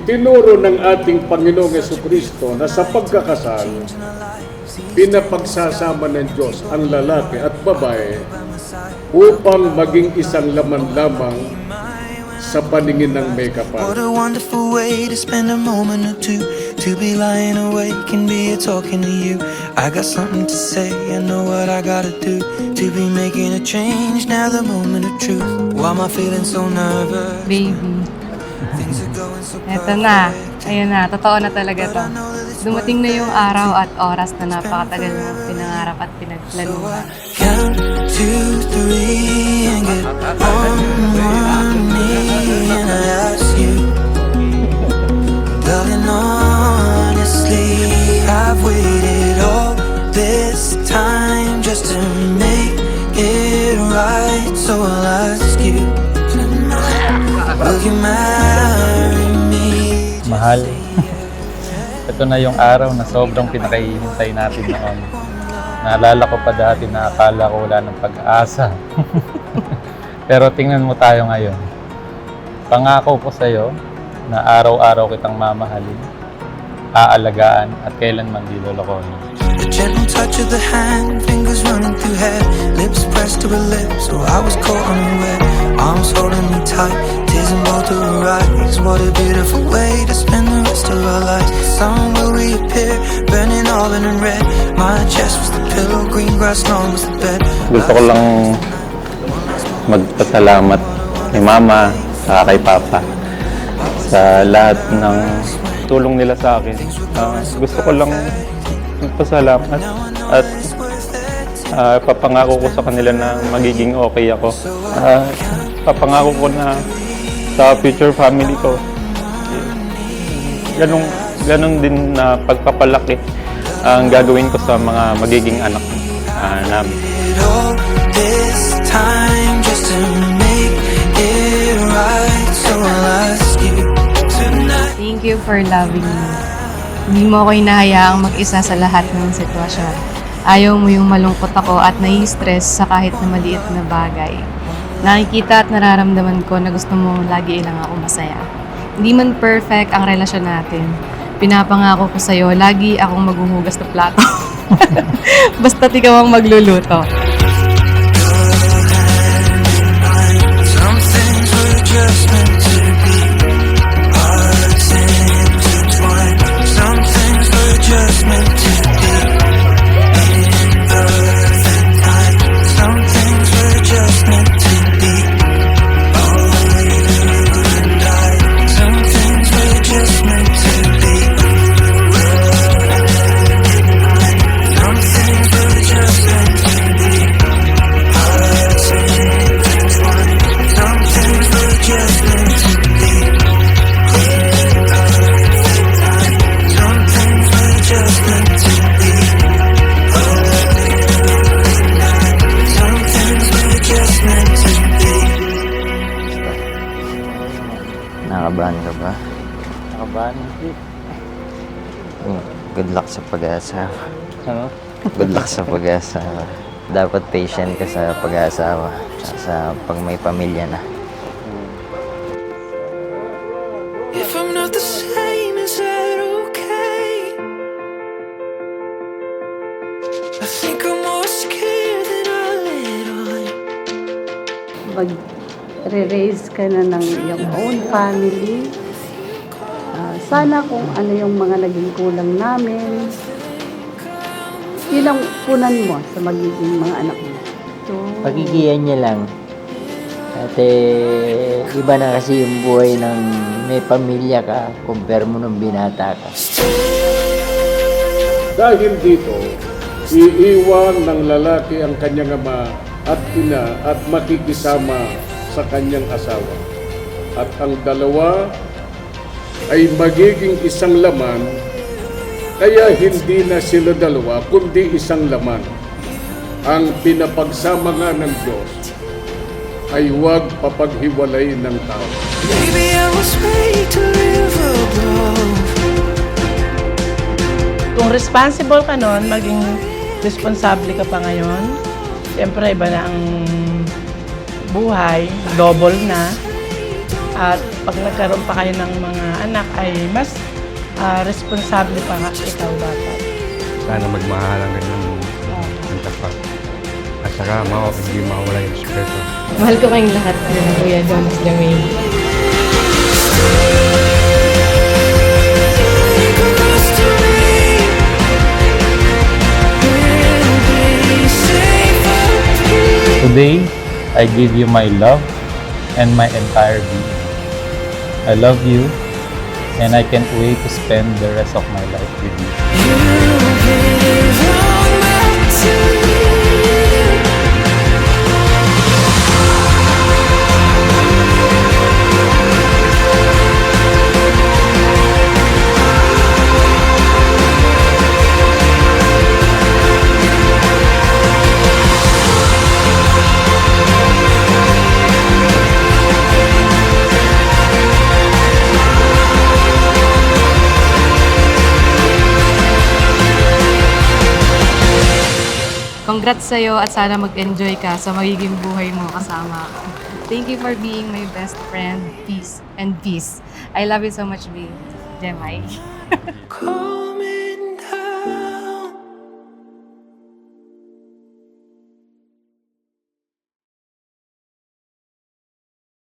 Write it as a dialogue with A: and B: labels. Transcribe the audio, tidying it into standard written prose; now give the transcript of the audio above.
A: Itinuro ng ating Panginoong Jesucristo na sa pagkakasal, pinapagsasama ng Diyos ang lalaki at babae upang maging isang laman lamang sa paningin ng may kapal.
B: What a wonderful way to spend a moment or two, to be lying awake and be talking to you. I got something to say, I know what I gotta do, to be making a change, now the moment of truth. Why am I feeling so nervous?
C: Baby,
B: Things are going so
C: eto na. Ayun na, totoo na talaga to. Dumating na yung araw at oras na napakatagal mo pinangarap at pinagplanuhan.
B: Count to 3 and get on one knee and I ask you, darling, honestly, I've waited all this time just to make it right. So I'll ask you, will you marry me?
D: Mahal, ito na yung araw na sobrang pinakahihintay natin noon. Naalala ko pa dati na akala ko wala ng pag-asa. Pero tingnan mo tayo ngayon. Pangako ko sa'yo na araw-araw kitang mamahalin, aalagaan at kailanman di lolokohin.
B: The gentle touch of the hand, fingers running through hair, lips pressed to her lips, so I was caught unaware. Arms holding me tight, tears in both of her eyes. What a beautiful way to spend the rest of our lives. Sun will reappear, burning orange and red. My chest was the pillow, green grass lawn was the bed.
D: Gusto ko lang magpasalamat kay Mama at kay Papa sa lahat ng tulong nila sa akin. Gusto ko lang magpasalamat at papangako ko sa kanila na magiging okay ako. Papangako ko na sa future family ko, ganun din na pagpapalaki ang gagawin ko sa mga magiging anak namin.
B: All this time just to make it right, so I'll ask you tonight.
C: Thank you for loving me. Hindi mo ako inahayaang mag-isa sa lahat ng sitwasyon. Ayaw mo yung malungkot ako at nai-stress sa kahit na maliit na bagay. Nakikita at nararamdaman ko na gusto mo lagi lang ako masaya. Hindi man perfect ang relasyon natin. Pinapangako ko sa'yo, lagi akong maghuhugas ng plato. Basta't ikaw ang magluluto.
B: Some things were just meant to be. Hearts intertwined. Some things were just meant to be. In perfect time. Some things were just meant to be. Oh, you and I. Some things were just meant to be. Some things were just meant to be. Hearts intertwined. Some things were just meant to be. Some things were just meant to be. Some things were just meant to be.
E: Nakabahan ka ba?
D: Nakabahan?
E: Good luck sa pag-aasawa.
D: Ano?
E: Good luck sa pag-aasawa. Dapat patient ka sa pag-aasawa. Sa pag may pamilya na.
B: If I'm not the same, is that okay? I think I'm more scared than I let on.
F: Mag-re-raise ka na ng iyong own family. Sana kung ano yung mga naging kulang namin, yun ang punan mo sa magiging mga anak mo. So,
E: Pagigiyan niya lang. At iba na kasi yung buhay ng may pamilya ka compare mo nung binata ka.
A: Dahil dito, iiwan ng lalaki ang kanyang ama at ina at makikisama sa kanyang asawa. At ang dalawa ay magiging isang laman, kaya hindi na sila dalawa kundi isang laman. Ang pinapagsama nga ng Diyos ay huwag papaghiwalay ng tao.
B: Maybe I was made to live above.
G: Kung responsible ka nun, maging responsable ka pa ngayon. Siyempre, iba na ang buhay, double na. At pag nagkaroon pa kayo ng mga anak ay mas responsable pa nga ikaw dapat.
H: Sana magmahalan rin ng tapat. At saka hindi mawala yung respeto.
C: Mahal ko kayong lahat, Kuya Jonas Jermaine.
D: Today, I give you my love and my entire being. I love you, and I can't wait to spend the rest of my life with you.
C: Congrats sa'yo at sana mag-enjoy ka sa magiging buhay mo kasama ako. Thank you for being my best friend. Peace and peace. I love you so much, babe. Jemai.
B: Cold